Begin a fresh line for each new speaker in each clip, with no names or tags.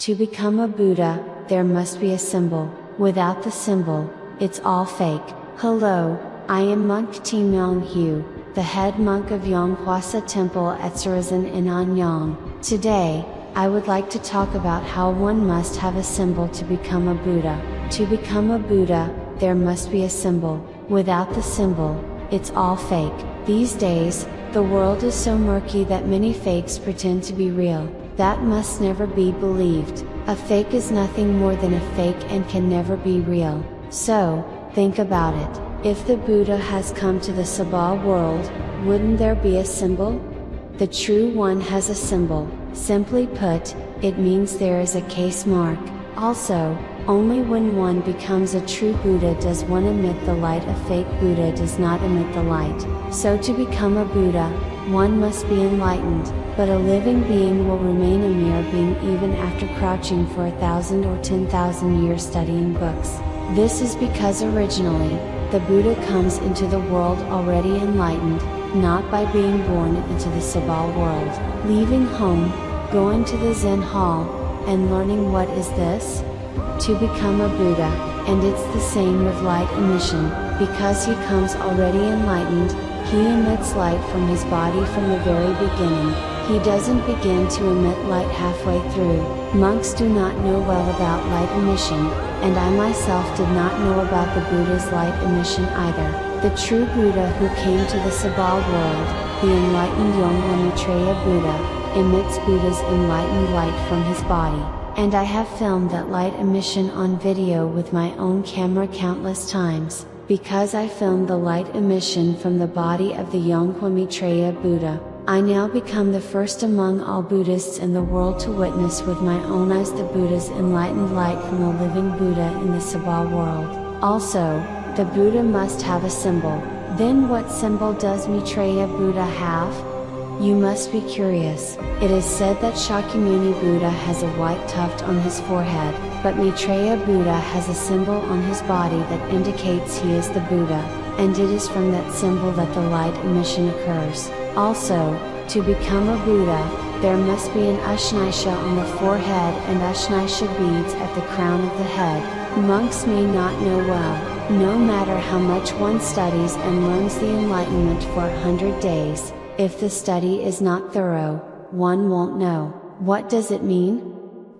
To become a Buddha, there must be a symbol. Without the symbol, it's all fake. Hello, I am Monk Tim Yong Hu, the head monk of Yonghwasa Temple at Surizan in Anyang. Today, I would like to talk about how one must have a symbol to become a Buddha. To become a Buddha, there must be a symbol. Without the symbol, it's all fake. These days, the world is so murky that many fakes pretend to be real. That must never be believed. A fake is nothing more than a fake and can never be real. So, think about it. If the Buddha has come to the Sabal world, wouldn't there be a symbol? The true one has a symbol. Simply put, it means there is a case mark. Also, only when one becomes a true Buddha does one emit the light. A fake Buddha does not emit the light. So to become a Buddha, one must be enlightened, but a living being will remain a mere being even after crouching for 1,000 or 10,000 years studying books. This is because originally, the Buddha comes into the world already enlightened, not by being born into the Sabal world, leaving home, going to the Zen hall, and learning what is this? To become a Buddha, and it's the same with light emission, because he comes already enlightened, he emits light from his body from the very beginning. He doesn't begin to emit light halfway through. Monks do not know well about light emission, and I myself did not know about the Buddha's light emission either. The true Buddha who came to the Sabal world, the enlightened Yonghu Maitreya Buddha, emits Buddha's enlightened light from his body, and I have filmed that light emission on video with my own camera countless times, because I filmed the light emission from the body of the Yonghu Maitreya Buddha. I now become the first among all Buddhists in the world to witness with my own eyes the Buddha's enlightened light from the living Buddha in the Sabal world. Also, the Buddha must have a symbol. Then what symbol does Maitreya Buddha have? You must be curious. It is said that Shakyamuni Buddha has a white tuft on his forehead, but Maitreya Buddha has a symbol on his body that indicates he is the Buddha, and it is from that symbol that the light emission occurs. Also, to become a Buddha, there must be an Ushnisha on the forehead and Ushnisha beads at the crown of the head. Monks may not know well, no matter how much one studies and learns the enlightenment for 100 days, if the study is not thorough, one won't know. What does it mean?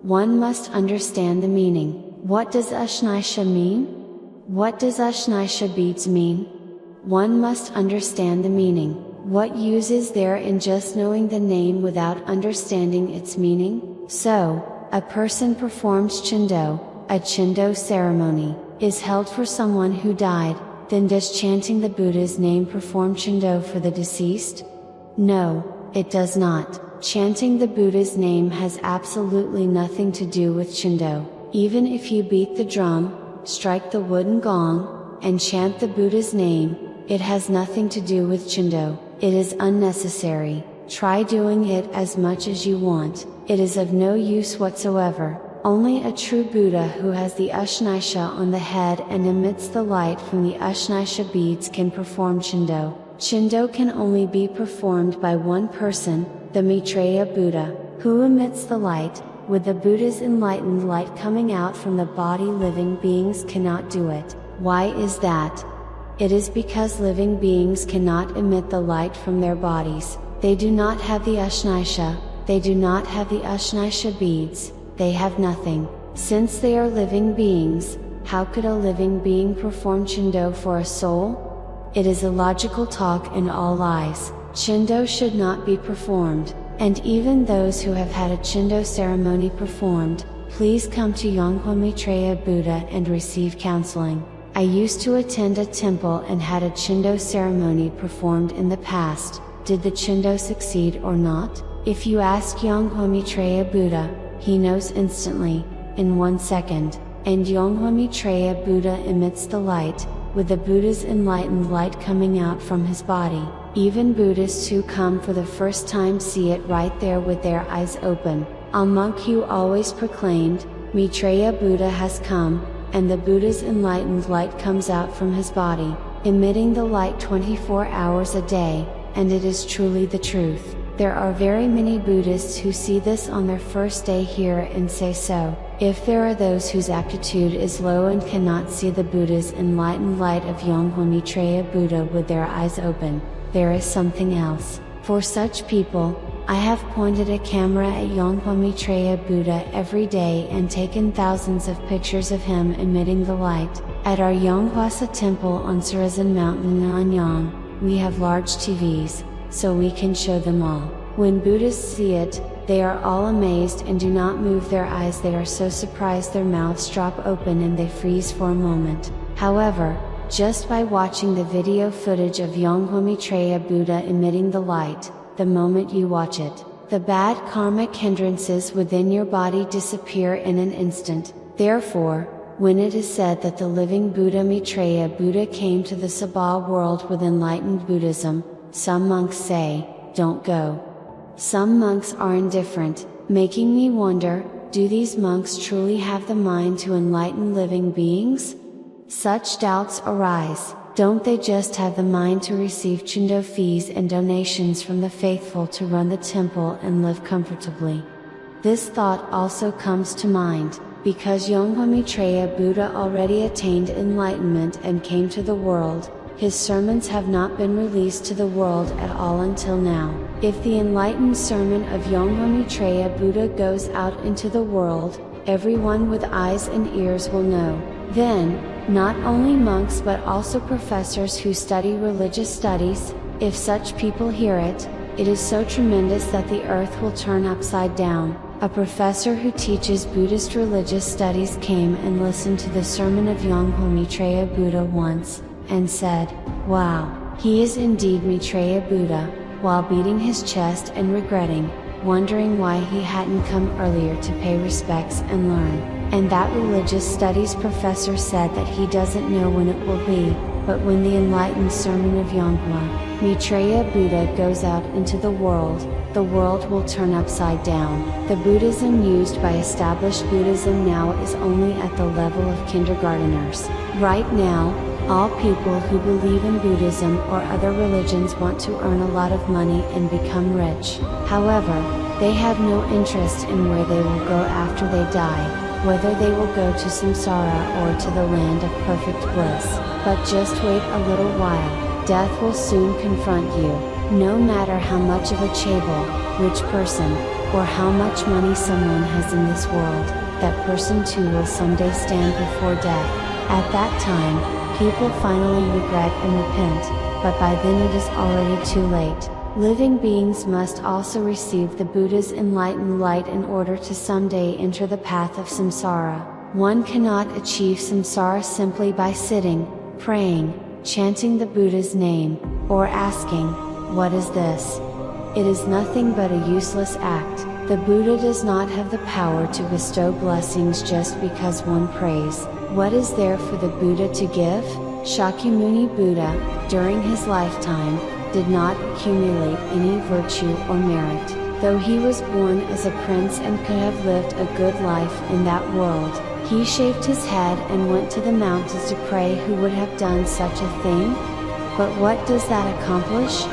One must understand the meaning. What does Ushnisha mean? What does Ushnisha beads mean? One must understand the meaning. What use is there in just knowing the name without understanding its meaning? So, a person performs Chindo, a Chindo ceremony, is held for someone who died, then does chanting the Buddha's name perform Chindo for the deceased? No, it does not. Chanting the Buddha's name has absolutely nothing to do with Chindo. Even if you beat the drum, strike the wooden gong, and chant the Buddha's name, it has nothing to do with Chindo. It is unnecessary. Try doing it as much as you want, it is of no use whatsoever. Only a true Buddha who has the Ushnisha on the head and emits the light from the Ushnisha beads can perform Chindo. Chindo can only be performed by one person, the Maitreya Buddha, who emits the light. With the Buddha's enlightened light coming out from the body, living beings cannot do it. Why is that? It is because living beings cannot emit the light from their bodies. They do not have the Ushnisha, they do not have the Ushnisha beads, they have nothing. Since they are living beings, how could a living being perform Chindo for a soul? It is illogical talk and all lies. Chindo should not be performed, and even those who have had a Chindo ceremony performed, please come to Yonghu Maitreya Buddha and receive counseling. I used to attend a temple and had a Chindo ceremony performed in the past. Did the Chindo succeed or not? If you ask Yonghu Maitreya Buddha, he knows instantly, in 1 second, and Yonghu Maitreya Buddha emits the light, with the Buddha's enlightened light coming out from his body. Even Buddhists who come for the first time see it right there with their eyes open. A monk who always proclaimed, Maitreya Buddha has come, and the Buddha's enlightened light comes out from his body, emitting the light 24 hours a day, and it is truly the truth. There are very many Buddhists who see this on their first day here and say so. If there are those whose aptitude is low and cannot see the Buddha's enlightened light of Yonghuo Maitreya Buddha with their eyes open, there is something else. For such people, I have pointed a camera at Yonghuo Maitreya Buddha every day and taken thousands of pictures of him emitting the light. At our Yonghwasa temple on Surizan Mountain in Anyang, we have large TVs, so we can show them all. When Buddhists see it, they are all amazed and do not move their eyes. They are so surprised their mouths drop open and they freeze for a moment. However, just by watching the video footage of Yonghuo Maitreya Buddha emitting the light, the moment you watch it, the bad karmic hindrances within your body disappear in an instant. Therefore, when it is said that the living Buddha Maitreya Buddha came to the Sabha world with enlightened Buddhism, some monks say, "Don't go." Some monks are indifferent, making me wonder, do these monks truly have the mind to enlighten living beings? Such doubts arise, don't they just have the mind to receive chundo fees and donations from the faithful to run the temple and live comfortably? This thought also comes to mind, because Yonghuo Maitreya Buddha already attained enlightenment and came to the world, his sermons have not been released to the world at all until now. If the enlightened sermon of Yonghuo Maitreya Buddha goes out into the world, everyone with eyes and ears will know. Then, not only monks but also professors who study religious studies, if such people hear it, it is so tremendous that the earth will turn upside down. A professor who teaches Buddhist religious studies came and listened to the sermon of Yonghuo Maitreya Buddha once, and said, "Wow, he is indeed Maitreya Buddha," while beating his chest and regretting, wondering why he hadn't come earlier to pay respects and learn. And that religious studies professor said that he doesn't know when it will be, but when the enlightened sermon of Yonghuo Maitreya Buddha goes out into the world will turn upside down. The Buddhism used by established Buddhism now is only at the level of kindergarteners. Right now, all people who believe in Buddhism or other religions want to earn a lot of money and become rich. However, they have no interest in where they will go after they die, whether they will go to samsara or to the land of perfect bliss. But just wait a little while, death will soon confront you. No matter how much of a chaebol, rich person, or how much money someone has in this world, that person too will someday stand before death. At that time, people finally regret and repent, but by then it is already too late. Living beings must also receive the Buddha's enlightened light in order to someday enter the path of samsara. One cannot achieve samsara simply by sitting, praying, chanting the Buddha's name, or asking, "What is this?" It is nothing but a useless act. The Buddha does not have the power to bestow blessings just because one prays. What is there for the Buddha to give? Shakyamuni Buddha, during his lifetime, did not accumulate any virtue or merit. Though he was born as a prince and could have lived a good life in that world, he shaved his head and went to the mountains to pray. Who would have done such a thing? But what does that accomplish?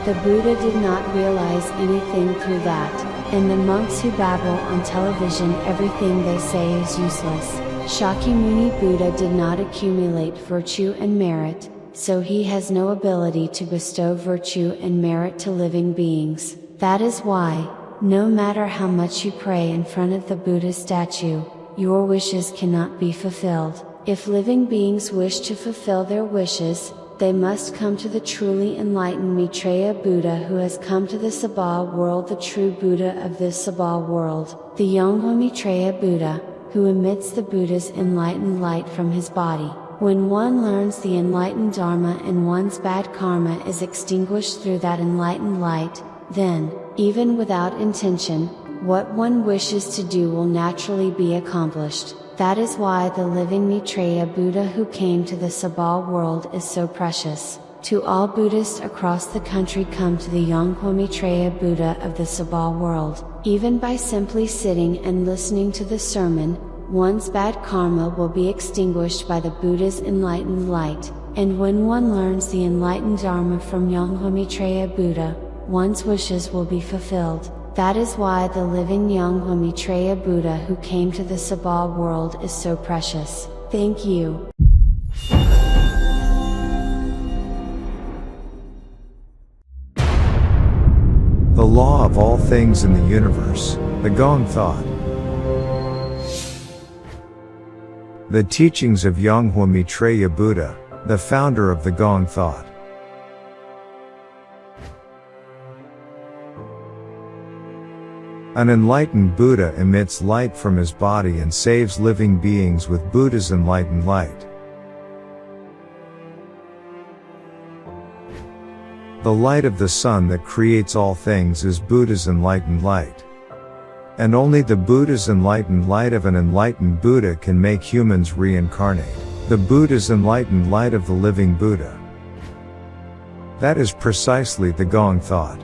The Buddha did not realize anything through that, and the monks who babble on television everything they say is useless. Shakyamuni Buddha did not accumulate virtue and merit, so he has no ability to bestow virtue and merit to living beings. That is why, no matter how much you pray in front of the Buddha statue, your wishes cannot be fulfilled. If living beings wish to fulfill their wishes, they must come to the truly enlightened Maitreya Buddha who has come to the Sabha world, the true Buddha of this Sabha world, the Yonghuo Maitreya Buddha, who emits the Buddha's enlightened light from his body. When one learns the enlightened Dharma and one's bad karma is extinguished through that enlightened light, then, even without intention, what one wishes to do will naturally be accomplished. That is why the living Maitreya Buddha who came to the Sabha world is so precious. To all Buddhists across the country, come to the Yonghuo Maitreya Buddha of the Sabha world. Even by simply sitting and listening to the sermon, one's bad karma will be extinguished by the Buddha's enlightened light, and when one learns the enlightened Dharma from Yonghuo Maitreya Buddha, one's wishes will be fulfilled. That is why the living Yonghui Maitreya Buddha who came to the Sabha world is so precious. Thank you.
The law of all things in the universe, the Gong Thought. The teachings of Yonghui Maitreya Buddha, the founder of the Gong Thought. An enlightened Buddha emits light from his body and saves living beings with Buddha's enlightened light. The light of the sun that creates all things is Buddha's enlightened light. And only the Buddha's enlightened light of an enlightened Buddha can make humans reincarnate. The Buddha's enlightened light of the living Buddha. That is precisely the Gong Thought.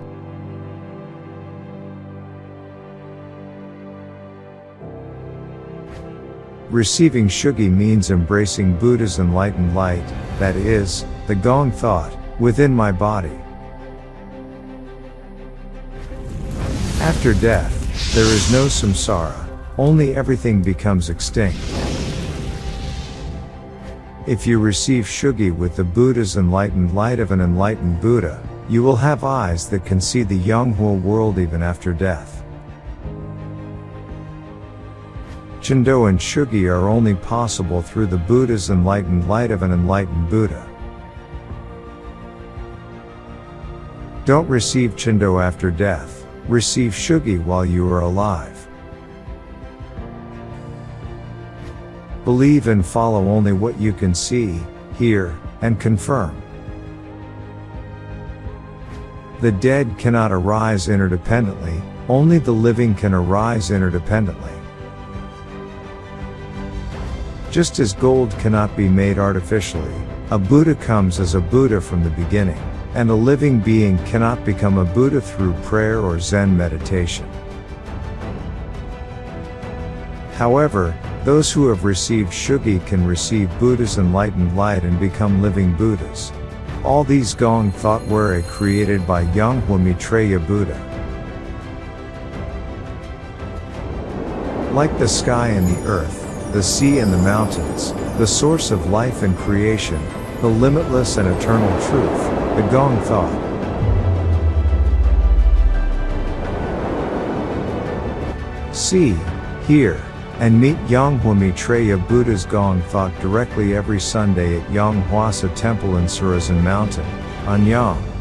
Receiving Shugi means embracing Buddha's enlightened light, that is, the Gong Thought, within my body. After death, there is no samsara, only everything becomes extinct. If you receive Shugi with the Buddha's enlightened light of an enlightened Buddha, you will have eyes that can see the Yonghui world even after death. Chendo and Shugi are only possible through the Buddha's enlightened light of an enlightened Buddha. Don't receive Chendo after death. Receive Shugi while you are alive. Believe and follow only what you can see, hear, and confirm. The dead cannot arise interdependently, only the living can arise interdependently. Just as gold cannot be made artificially, a Buddha comes as a Buddha from the beginning. And a living being cannot become a Buddha through prayer or Zen meditation. However, those who have received Shugi can receive Buddha's enlightened light and become living Buddhas. All these Gong Thought were created by Yonghui Maitreya Buddha. Like the sky and the earth, the sea and the mountains, the source of life and creation, the limitless and eternal truth, the Gong Thought. See, hear, and meet Yonghui Maitreya Buddha's Gong Thought directly every Sunday at Yonghwasa Temple in Surazin Mountain, Anyang.